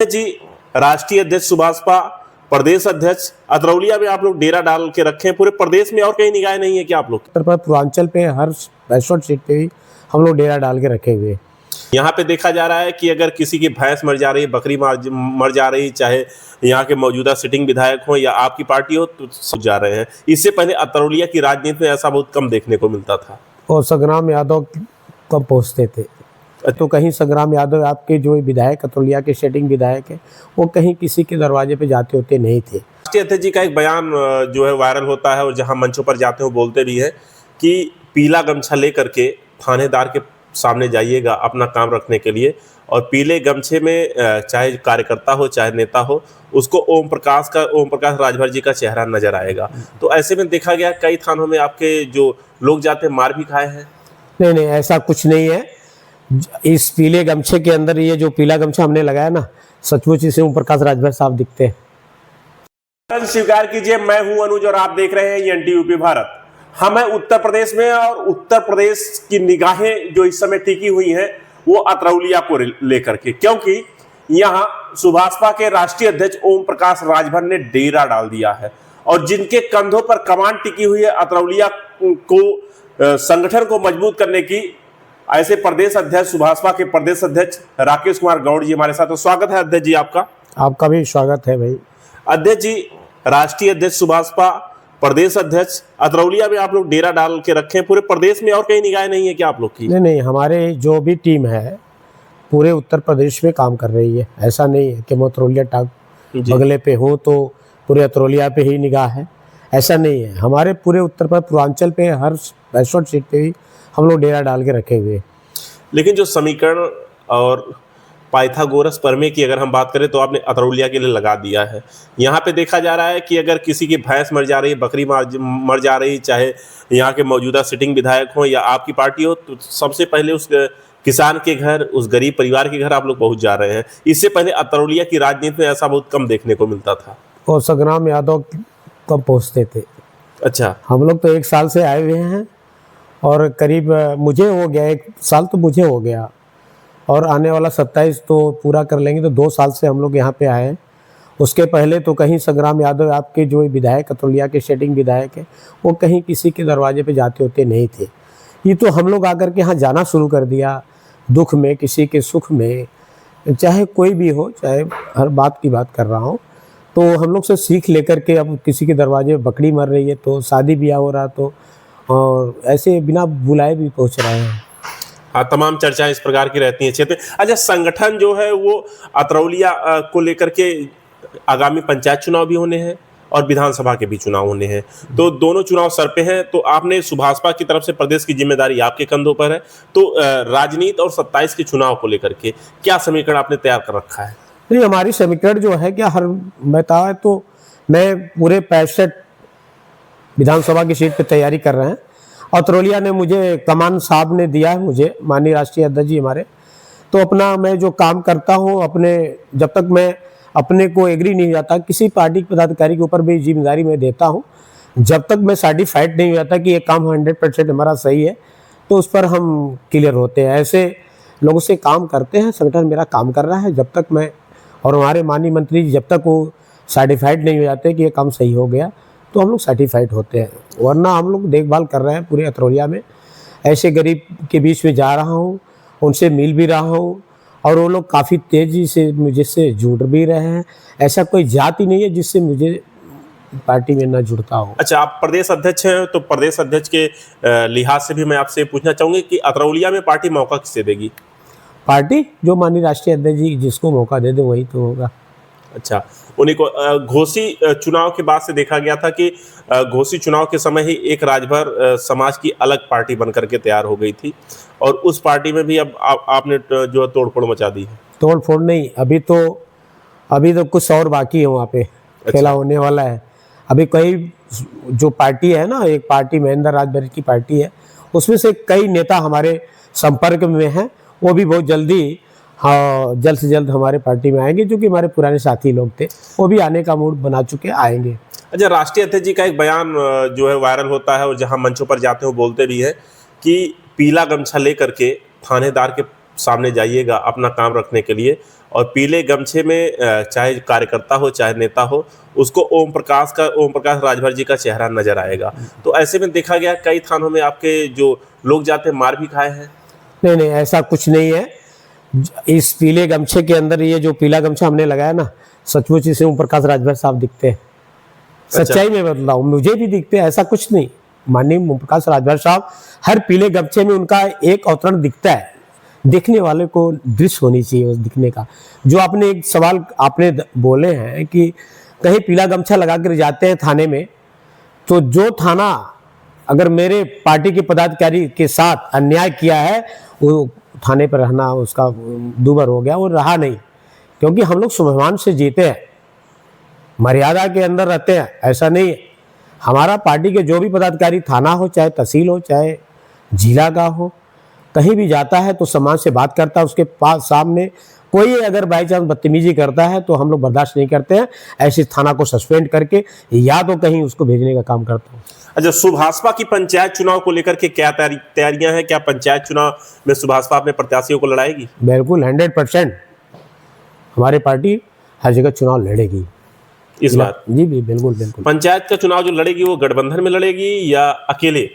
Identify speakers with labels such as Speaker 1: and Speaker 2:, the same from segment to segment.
Speaker 1: जी, राष्ट्रीय अध्यक्ष सुभाषपा, प्रदेश अध्यक्ष अतरौलिया में आप लोग डेरा डाल के रखे हैं। पूरे प्रदेश में और कहीं निगाहें नहीं है क्या आप लोग?
Speaker 2: उत्तर प्रदेश पूर्वांचल पे हर बैकवर्ड सीट पे भी हम लोग डेरा डाल के रखे हुए हैं।
Speaker 1: यहाँ पे देखा जा रहा है कि अगर किसी की भैंस मर जा रही, बकरी मर जा रही, चाहे यहाँ के मौजूदा सिटिंग विधायक हो या आपकी पार्टी हो, तो सब जा रहे हैं। इससे पहले अतरौलिया की राजनीति में ऐसा बहुत कम देखने को मिलता था।
Speaker 2: और संग्राम यादव कब पहुँचते थे, तो कहीं संग्राम यादव आपके जो विधायक अतरौलिया के सिटिंग विधायक है, वो कहीं किसी के दरवाजे पे जाते होते नहीं थे।
Speaker 1: राष्ट्रीय अध्यक्ष जी का एक बयान जो है वायरल होता है और जहाँ मंचों पर जाते हो बोलते भी हैं कि पीला गमछा लेकर के थानेदार के सामने जाइएगा अपना काम रखने के लिए, और पीले गमछे में चाहे कार्यकर्ता हो चाहे नेता हो, उसको ओम प्रकाश राजभर जी का चेहरा नजर आएगा। तो ऐसे में देखा गया कई थानों में आपके जो लोग जाते हैं मार भी खाए हैं।
Speaker 2: नहीं, ऐसा कुछ नहीं है। इस पीले गमछे के अंदर ये जो पीला गमछा हमने लगाया ना, सचमुच इसे ओम प्रकाश राजभर साहब दिखते हैं।
Speaker 1: स्वीकार कीजिए, मैं हूं अनुज और आप देख रहे हैं NTUP भारत। हम हैं उत्तर प्रदेश में और उत्तर प्रदेश की निगाहें जो इस समय टिकी हुई हैं वो अतरौलिया को लेकर के, क्योंकि यहां सुभाषपा के राष्ट्रीय अध्यक्ष ओम प्रकाश राजभर ने डेरा डाल दिया है और जिनके कंधों पर कमान टिकी हुई है अतरौलिया को संगठन को मजबूत करने की, ऐसे प्रदेश अध्यक्ष सुभाषपा के प्रदेश अध्यक्ष राकेश कुमार गौड़ जी हमारे साथ। तो स्वागत है अध्यक्ष जी आपका।
Speaker 2: आपका भी स्वागत है भाई।
Speaker 1: अध्यक्ष जी, राष्ट्रीय अध्यक्ष सुभाषपा, प्रदेश अध्यक्ष अतरौलिया में आप लोग डेरा डाल के रखे हैं। पूरे प्रदेश में और कहीं निगाहें नहीं है क्या आप लोग की?
Speaker 2: नहीं, हमारे जो भी टीम है पूरे उत्तर प्रदेश में काम कर रही है। ऐसा नहीं है कि मैं अतरौलिया टाप बगले पे हूँ तो पूरे अतरौलिया पे ही निगाह है, ऐसा नहीं है। हमारे पूरे उत्तर प्रदेश पूर्वांचल पे हर बैकवर्ड सीट पे भी हम लोग डेरा डाल के रखे हुए हैं।
Speaker 1: लेकिन जो समीकरण और पाइथागोरस प्रमेय की अगर हम बात करें तो आपने अतरौलिया के लिए लगा दिया है। यहाँ पे देखा जा रहा है कि अगर किसी की भैंस मर जा रही, बकरी मर जा रही, चाहे यहाँ के मौजूदा सिटिंग विधायक हो या आपकी पार्टी हो, तो सबसे पहले उस किसान के घर, उस गरीब परिवार के घर आप लोग पहुँच जा रहे हैं। इससे पहले अतरौलिया की राजनीति में ऐसा बहुत कम देखने को मिलता था।
Speaker 2: और संग्राम यादव कब पहुँचते थे?
Speaker 1: अच्छा,
Speaker 2: हम लोग तो 1 साल से आए हुए हैं और करीब मुझे हो गया 1 साल, तो मुझे हो गया और आने वाला 27 तो पूरा कर लेंगे, तो 2 साल से हम लोग यहाँ पे आए हैं। उसके पहले तो कहीं संग्राम यादव आपके जो विधायक अतरौलिया के सिटिंग विधायक है, वो कहीं किसी के दरवाजे पे जाते होते नहीं थे। ये तो हम लोग आकर के यहाँ जाना शुरू कर दिया, दुख में, किसी के सुख में, चाहे कोई भी हो, चाहे हर बात की बात कर रहा हूँ, तो हम लोग से सीख लेकर के अब किसी के दरवाजे बकरी मर रही है तो शादी ब्याह हो रहा तो, और ऐसे बिना बुलाए भी पहुँच रहे हैं।
Speaker 1: हाँ, तमाम चर्चाएं इस प्रकार की रहती हैं क्षेत्र। अच्छा, संगठन जो है वो अतरौलिया को लेकर के आगामी पंचायत चुनाव भी होने हैं और विधानसभा के भी चुनाव होने हैं, तो दोनों चुनाव सर पे हैं। तो आपने सुभाषपा की तरफ से प्रदेश की जिम्मेदारी आपके कंधों पर है, तो राजनीति और 27 के चुनाव को लेकर के क्या समीकरण आपने तैयार कर रखा है?
Speaker 2: नहीं, हमारी समीकरण जो है क्या, हर बताए तो मैं पूरे 65 विधानसभा की सीट पे तैयारी कर रहे हैं। अतरौलिया ने मुझे कमान साहब ने दिया है, मुझे माननीय राष्ट्रीय अध्यक्ष जी हमारे, तो अपना मैं जो काम करता हूँ अपने, जब तक मैं अपने को एग्री नहीं हो जाता, किसी पार्टी के पदाधिकारी के ऊपर भी जिम्मेदारी मैं देता हूँ, जब तक मैं सर्टिफाइड नहीं हो जाता कि ये काम 100% हमारा सही है, तो उस पर हम क्लियर होते हैं। ऐसे लोगों से काम करते हैं, संगठन मेरा काम कर रहा है। जब तक मैं और हमारे माननीय मंत्री जी जब तक वो सर्टिफाइड नहीं हो जाते कि ये काम सही हो गया, तो हम लोग सर्टिफाइड होते हैं। वरना हम लोग देखभाल कर रहे हैं पूरे अतरौलिया में। ऐसे गरीब के बीच में जा रहा हूँ, उनसे मिल भी रहा हूँ और वो लोग काफ़ी तेज़ी से मुझसे जुड़ भी रहे हैं। ऐसा कोई जाति नहीं है जिससे मुझे पार्टी में ना जुड़ता हो। अच्छा, आप प्रदेश अध्यक्ष हैं, तो प्रदेश अध्यक्ष के लिहाज से भी मैं आपसे पूछना चाहूँगी कि अतरौलिया में पार्टी मौका किसे देगी? पार्टी जो माननीय राष्ट्रीय अध्यक्ष जी जिसको मौका दे दे वही तो होगा। अच्छा, उन्हीं को घोसी चुनाव के बाद से देखा गया था कि घोसी चुनाव के समय ही एक राजभर समाज की अलग पार्टी बनकर के तैयार हो गई थी और उस पार्टी में भी अब आपने जो तोड़फोड़ मचा दी है। तोड़फोड़ नहीं, अभी तो कुछ और बाकी है वहाँ पे। अच्छा, खेला होने वाला है। अभी कई जो पार्टी है ना, एक पार्टी महेंद्र राजभर की पार्टी है, उसमें से कई नेता हमारे संपर्क में हैं। वो भी बहुत जल्दी, हाँ, जल्द से जल्द हमारे पार्टी में आएंगे, जो कि हमारे पुराने साथी लोग थे, वो भी आने का मूड बना चुके आएंगे। अच्छा, राष्ट्रीय अध्यक्ष जी का एक बयान जो है वायरल होता है और जहां मंचों पर जाते हो बोलते भी हैं कि पीला गमछा लेकर के थानेदार के
Speaker 1: सामने जाइएगा अपना काम रखने के लिए, और पीले गमछे में चाहे कार्यकर्ता हो चाहे नेता हो, उसको ओम प्रकाश राजभर जी का चेहरा नजर आएगा। तो ऐसे में देखा गया कई थानों में आपके जो लोग जाते हैं मार भी खाए हैं।
Speaker 2: नहीं नहीं, ऐसा कुछ नहीं है। इस पीले गमछे के अंदर ये जो पीला गमछा हमने लगाया ना, सचमुच इसे ओम प्रकाश राजभर साहब दिखते हैं। सच्चाई में बदलाव मुझे भी दिखते हैं, ऐसा कुछ नहीं। माननीय ओम प्रकाश राजभर साहब हर पीले गमछे में उनका एक अवतरण दिखता है। देखने वाले को दृश्य होनी चाहिए उस दिखने का। जो आपने एक सवाल आपने बोले हैं कि कहीं पीला गमछा लगा कर जाते हैं थाने में, तो जो थाना अगर मेरे पार्टी के पदाधिकारी के साथ अन्याय किया है, वो थाने पर रहना उसका दूभर हो गया, वो रहा नहीं। क्योंकि हम लोग स्वाभिमान से जीते हैं, मर्यादा के अंदर रहते हैं, ऐसा नहीं है। हमारा पार्टी के जो भी पदाधिकारी थाना हो चाहे तहसील हो चाहे जिला का हो, कहीं भी जाता है तो सम्मान से बात करता है। उसके पास सामने कोई अगर बाई चांस बदतमीजी करता है तो हम लोग बर्दाश्त नहीं करते हैं। ऐसे थाना को सस्पेंड करके या तो कहीं उसको भेजने का काम करता हूँ।
Speaker 1: अच्छा, सुभाषपा की पंचायत चुनाव को लेकर के क्या तैयारियां हैं? क्या पंचायत चुनाव में सुभाषपा अपने प्रत्याशियों को लड़ाएगी?
Speaker 2: बिल्कुल 100% हमारी पार्टी हर जगह चुनाव लड़ेगी
Speaker 1: इस बार।
Speaker 2: जी बिल्कुल बिल्कुल।
Speaker 1: पंचायत का चुनाव जो लड़ेगी वो गठबंधन में लड़ेगी या अकेले?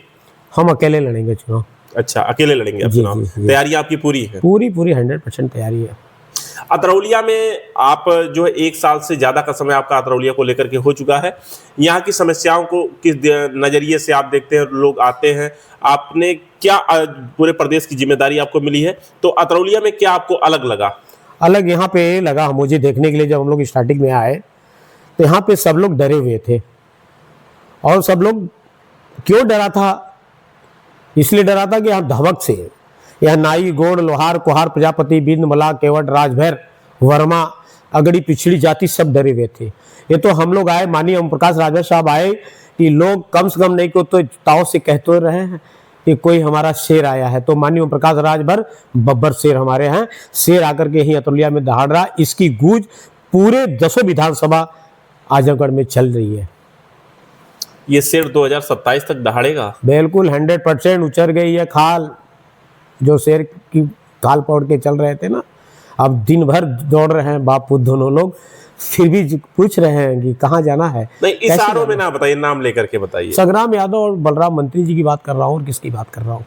Speaker 2: हम अकेले लड़ेंगे चुनाव।
Speaker 1: अच्छा, अकेले लड़ेंगे आप चुनाव। तैयारी आपकी पूरी है?
Speaker 2: पूरी 100% तैयारी है।
Speaker 1: अतरौलिया में आप जो है 1 साल से ज्यादा का समय आपका अतरौलिया को लेकर के हो चुका है। यहाँ की समस्याओं को किस नजरिए से आप देखते हैं? लोग आते हैं, आपने क्या पूरे प्रदेश की जिम्मेदारी आपको मिली है, तो अतरौलिया में क्या आपको अलग लगा?
Speaker 2: अलग यहाँ पे लगा मुझे देखने के लिए, जब हम लोग स्टार्टिंग में आए तो यहाँ पे सब लोग डरे हुए थे। और सब लोग क्यों डरा था? इसलिए डरा था कि यहाँ धवक से यह नाई गोड़ लोहार कुहार प्रजापति बिंद मला केवट राजभर वर्मा अगड़ी पिछड़ी जाति सब डरे हुए थे। ये तो हम लोग आए, माननीय ओम प्रकाश राजभर साहब आए कि लोग कम से कम नहीं को तो ताव से कहते रहे हैं कि कोई हमारा शेर आया है। तो माननीय ओम प्रकाश राजभर बब्बर शेर हमारे हैं। शेर आकर के यही अतरौलिया में दहाड़ रहा। इसकी गूंज पूरे 10 विधानसभा आजमगढ़ में चल रही है।
Speaker 1: ये शेर 2027 तक दहाड़ेगा?
Speaker 2: बिल्कुल 100% उचर गई है खाल। जो शेर की खाल पकड़ के चल रहे थे ना, अब दिन भर दौड़ रहे हैं बाप पुत दोनों लोग, फिर भी पूछ रहे हैं कि कहाँ जाना है।
Speaker 1: नहीं, इशारों में ना बताइए, नाम लेकर के बताइए।
Speaker 2: संग्राम यादव और बलराम मंत्री जी की बात कर रहा हूँ। और किसकी बात कर रहा हूँ?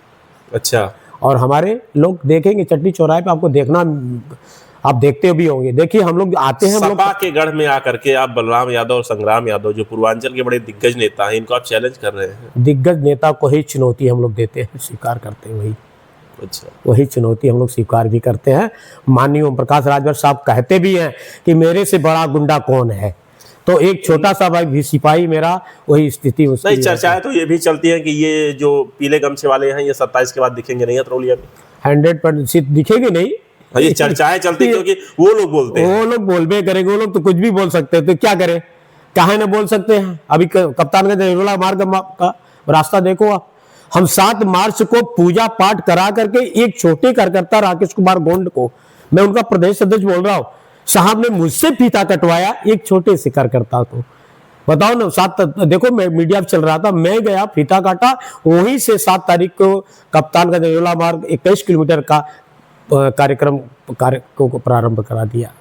Speaker 1: अच्छा।
Speaker 2: और हमारे लोग देखेंगे चट्टी चौराहे पे, आपको देखना, आप देखते भी होंगे। देखिए हम लोग आते हैं,
Speaker 1: सपा के गढ़ में आकर के आप बलराम यादव और संग्राम यादव जो पूर्वांचल के बड़े दिग्गज नेता हैं, इनको आप चैलेंज कर रहे हैं।
Speaker 2: दिग्गज नेता को ही चुनौती हम लोग देते हैं, स्वीकार करते हैं।
Speaker 1: अच्छा,
Speaker 2: वही चुनौती हम लोग स्वीकार भी करते हैं। माननीय ओम प्रकाश राजभर साहब कहते भी हैं कि मेरे से बड़ा गुंडा कौन है। तो एक छोटा सा भाई भी सिपाही मेरा, वही स्थिति उसकी।
Speaker 1: नहीं, चर्चाएं तो ये भी चलती हैं कि ये जो पीले गमछे वाले हैं ये 27 के बाद दिखेंगे नहीं अतरौलिया में।
Speaker 2: 100% दिखेंगे नहीं।
Speaker 1: ये चर्चाएं चलती क्योंकि वो लोग बोलते हैं।
Speaker 2: वो लोग बोलबे करेंगे, वो लोग तो कुछ भी बोल सकते हैं, तो क्या करें, काहे न बोल सकते हैं। अभी कप्तानगंज नेरोला मार्ग का रास्ता देखो आप। हम 7 मार्च को पूजा पाठ करा करके एक छोटे कार्यकर्ता राकेश कुमार गोंड को, मैं उनका प्रदेश अध्यक्ष बोल रहा हूँ, साहब ने मुझसे फीता कटवाया, एक छोटे से कार्यकर्ता को। बताओ ना, 7 देखो मैं मीडिया पे चल रहा था, मैं गया फीता काटा, वहीं से 7 तारीख को कप्तानगंज नेरोला मार्ग 21 किलोमीटर का कार्यक्रम को प्रारंभ करा दिया।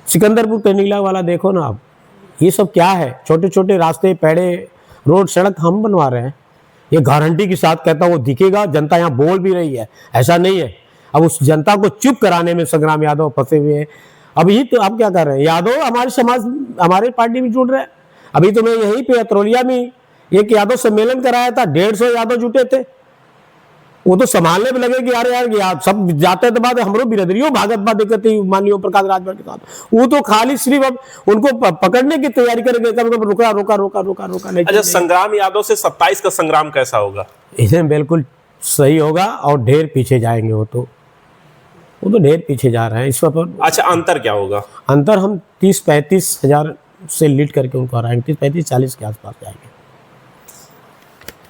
Speaker 2: सिकंदरपुर कनीला वाला देखो ना आप, ये सब क्या है? छोटे छोटे रास्ते, पेड़े, रोड, सड़क हम बनवा रहे हैं। ये गारंटी के साथ कहता हूँ वो दिखेगा। जनता यहाँ बोल भी रही है, ऐसा नहीं है। अब उस जनता को चुप कराने में संग्राम यादव फंसे हुए हैं। अभी तो आप क्या कर रहे हैं? यादव हमारे समाज, हमारे पार्टी में जुड़ रहे हैं। अभी तो मैं यहीं पे अतरौलिया में एक यादव सम्मेलन कराया था, 150 यादव जुटे थे। वो तो संभालने में लगे कि यार सब जाते थे, बाद हमरो बिरदरियों भागत बा दिक्कत माननीय प्रकाश राजभर के साथ। वो तो खाली सिर्फ अब उनको पकड़ने की तैयारी करेंगे, रोका रोका रोका रोका रोका नहीं।
Speaker 1: अच्छा, संग्राम यादव से 27 का संग्राम कैसा होगा?
Speaker 2: इसमें बिल्कुल सही होगा और ढेर पीछे जाएंगे। वो तो ढेर पीछे जा रहे हैं इस पर।
Speaker 1: अच्छा, अंतर क्या होगा?
Speaker 2: अंतर हम 30-35 हजार से लीड करके उनको हराएंगे, 30-35-40 के आसपास जाएंगे।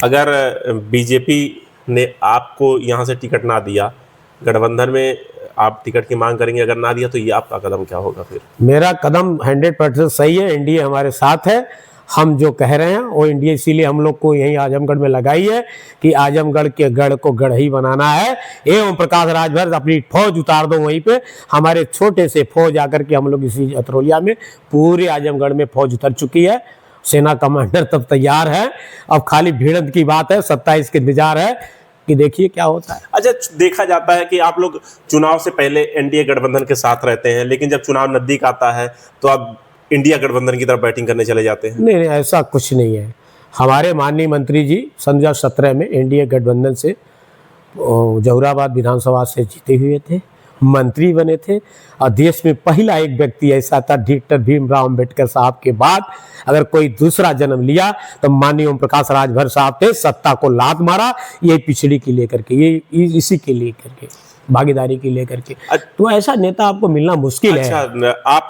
Speaker 1: अगर बीजेपी ने आपको यहाँ से टिकट ना दिया, गठबंधन में आप टिकट की मांग करेंगे, अगर ना दिया तो ये आपका कदम क्या होगा फिर?
Speaker 2: मेरा कदम 100% सही है। एनडीए हमारे साथ है। हम जो कह रहे हैं वो इंडिया, इसीलिए हम लोग को यहीं आजमगढ़ में लगाई है कि आजमगढ़ के गढ़ को गढ़ ही बनाना है। एवं प्रकाश राजभर अपनी फौज उतार दो वहीं पे, हमारे छोटे से फौज आकर के हम लोग इसी अतरौलिया में, पूरे आजमगढ़ में फौज उतर चुकी है, सेना कमांडर तब तैयार है। अब खाली भिड़ंत की बात है, 27 के इंतजार है कि देखिए क्या होता है।
Speaker 1: अच्छा, देखा जाता है कि आप लोग चुनाव से पहले एनडीए गठबंधन के साथ रहते हैं, लेकिन जब चुनाव नजदीक आता है तो आप इंडिया गठबंधन की तरफ बैटिंग करने चले जाते हैं।
Speaker 2: नहीं, ऐसा कुछ नहीं है। हमारे माननीय मंत्री जी सन 2017 में एनडीए गठबंधन से जहुराबाद विधानसभा से जीते हुए थे, मंत्री बने थे, और देश में पहला एक व्यक्ति ऐसा था डॉक्टर भीमराव अंबेडकर साहब के बाद अगर कोई दूसरा जन्म लिया तो माननीय ओम प्रकाश राजभर साहब थे। सत्ता को लात मारा, ये पिछड़ी की लेकर के, ये इसी के लेकर के, भागीदारी की लेकर के। तो ऐसा नेता आपको मिलना मुश्किल है।
Speaker 1: अच्छा, आप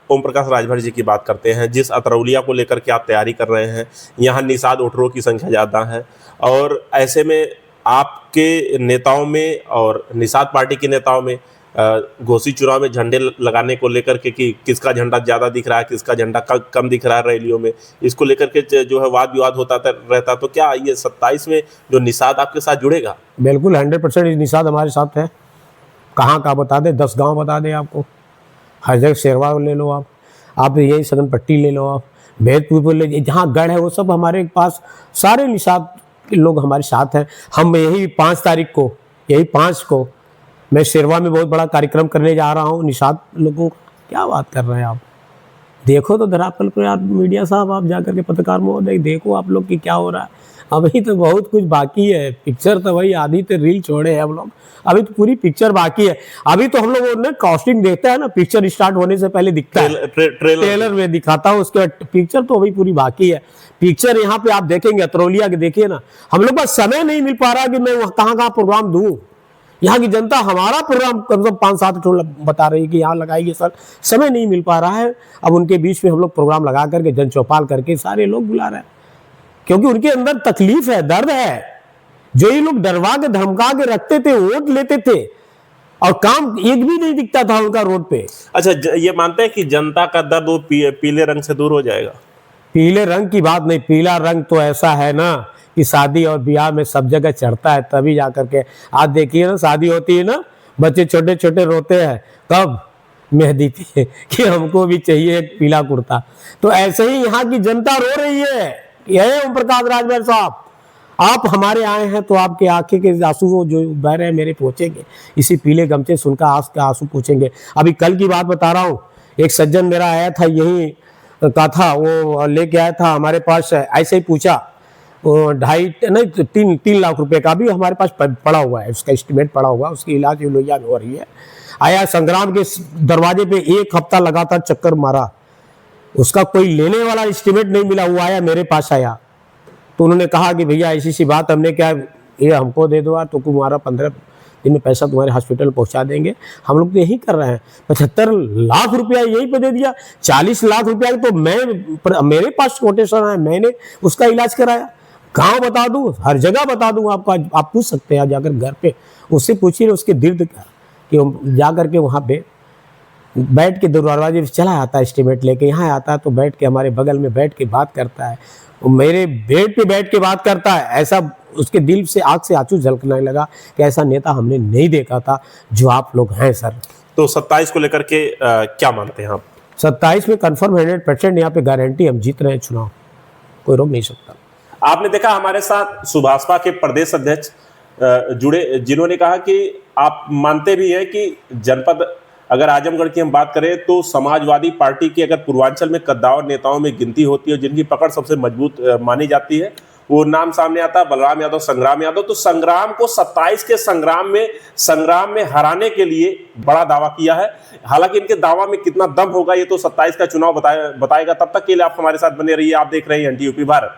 Speaker 1: ओम प्रकाश राजभर जी की बात करते हैं, जिस अतरौलिया को लेकर के आप तैयारी कर रहे हैं, यहाँ निषाद वोटरों की संख्या ज़्यादा है, और ऐसे में आपके नेताओं में और निषाद पार्टी के नेताओं में घोसी चुनाव में झंडे लगाने को लेकर के कि किसका झंडा ज़्यादा दिख रहा है, किसका झंडा कम दिख रहा है रैलियों में, इसको लेकर के जो है वाद विवाद होता रहता। तो क्या ये 27 में जो निषाद आपके साथ जुड़ेगा?
Speaker 2: बिल्कुल 100% निषाद हमारे साथ है। कहाँ का बता दे, 10 गाँव बता दें आपको, हर जगह शेरवा ले लो आप यही सगन पट्टी ले लो, आप भैदपुर ले, जहाँ गढ़ है वो सब हमारे पास सारे निषाद के लोग हमारे साथ हैं। हम यही 5 तारीख को, यही 5 को मैं शेरवा में बहुत बड़ा कार्यक्रम करने जा रहा हूँ निषाद लोगों का। क्या बात कर रहे हैं आप? देखो तो धरातल पर आप मीडिया साहब, आप जाकर के पत्रकार महोदय देखो आप लोग कि क्या हो रहा है। अभी तो बहुत कुछ बाकी है, पिक्चर तो वही आधी तो रील छोड़े हैं हम लोग, अभी तो पूरी पिक्चर बाकी है। अभी तो हम लोग ना कास्टिंग देखता है ना, पिक्चर स्टार्ट होने से पहले दिखता है, ट्रेलर में दिखाता हूँ, उसके बाद पिक्चर तो अभी पूरी बाकी है। पिक्चर यहाँ पे आप देखेंगे अतरौलिया के, देखिए ना, हम लोग पास समय नहीं मिल पा रहा कि मैं कहाँ प्रोग्राम दूँ। यहाँ की जनता हमारा प्रोग्राम कम से कम 5-7 बता रही है कि यहाँ लगाइए सर, समय नहीं मिल पा रहा है। अब उनके बीच में हम लोग प्रोग्राम लगा करके जन चौपाल करके सारे लोग बुला रहे हैं, क्योंकि उनके अंदर तकलीफ है, दर्द है। जो ये लोग डरवा के धमका के रखते थे, वोट लेते थे, और काम एक भी नहीं दिखता था उनका रोड पे।
Speaker 1: अच्छा, ये मानते हैं कि जनता का दर्द वो पीले रंग से दूर हो जाएगा?
Speaker 2: पीले रंग की बात नहीं, पीला रंग तो ऐसा है ना कि शादी और ब्याह में सब जगह चढ़ता है, तभी जाकर के। आज देखिए ना, शादी होती है ना, बच्चे छोटे छोटे रोते हैं, कब मेहंदी थी कि हमको भी चाहिए एक पीला कुर्ता। तो ऐसे ही यहाँ की जनता रो रही है। यह ओम प्रकाश राजभर साहब, आप हमारे आए हैं तो आपके आंखें के आंसू जो बह रहे हैं मेरे पहुंचेंगे, इसी पीले गमछे सुनकर आंसू पूछेंगे। अभी कल की बात बता रहा हूँ, एक सज्जन मेरा आया था, यही का था, वो लेके आया था हमारे पास, ऐसे ही पूछा, 2.5 लाख रुपए का भी हमारे पास पड़ा हुआ है, उसका एस्टिमेट पड़ा हुआ है, उसकी इलाज लोहिया में हो रही है। आया संग्राम के दरवाजे पे, 1 हफ्ता लगातार चक्कर मारा, उसका कोई लेने वाला एस्टिमेट नहीं मिला। वो आया मेरे पास आया, तो उन्होंने कहा कि भैया ऐसी सी बात, हमने क्या, ये हमको दे दो तो तुम्हारा 15 दिन में पैसा तुम्हारे हॉस्पिटल पहुंचा देंगे। हम लोग तो यही कर रहे हैं। 75 लाख रुपया यही पे दे दिया, 40 लाख रुपया तो मेरे पास कोटेशन है, मैंने उसका इलाज कराया। गाँव बता दूँ, हर जगह बता दूँ आपको, आप पूछ सकते हैं जाकर घर पे, उससे पूछिए उसके दर्द का, कि जा करके वहाँ पे बैठ के दरवाजे पे चला आता है एस्टिमेट लेके, यहाँ आता है तो बैठ के हमारे बगल में बैठ के बात करता है, मेरे बेड पे बैठ के बात करता है। ऐसा उसके दिल से आँख से आंसू झलकने लगा कि ऐसा नेता हमने नहीं देखा था जो आप लोग हैं सर।
Speaker 1: तो 27 को लेकर के क्या मानते हैं आप?
Speaker 2: 27 में कन्फर्म 100% यहाँ पे गारंटी, हम जीत रहे हैं चुनाव, कोई रोक नहीं सकता।
Speaker 1: आपने देखा हमारे साथ सुभाषपा के प्रदेश अध्यक्ष जुड़े, जिन्होंने कहा कि आप मानते भी हैं कि जनपद, अगर आजमगढ़ की हम बात करें तो समाजवादी पार्टी की अगर पूर्वांचल में कद्दावर नेताओं में गिनती होती है, जिनकी पकड़ सबसे मजबूत मानी जाती है, वो नाम सामने आता है बलराम यादव, संग्राम यादव। तो संग्राम को 27 के संग्राम में हराने के लिए बड़ा दावा किया है। हालांकि इनके दावा में कितना दम होगा ये तो 27 का चुनाव बताएगा। तब तक के लिए आप हमारे साथ बने रहिए। आप देख रहे हैं NT UP भारत।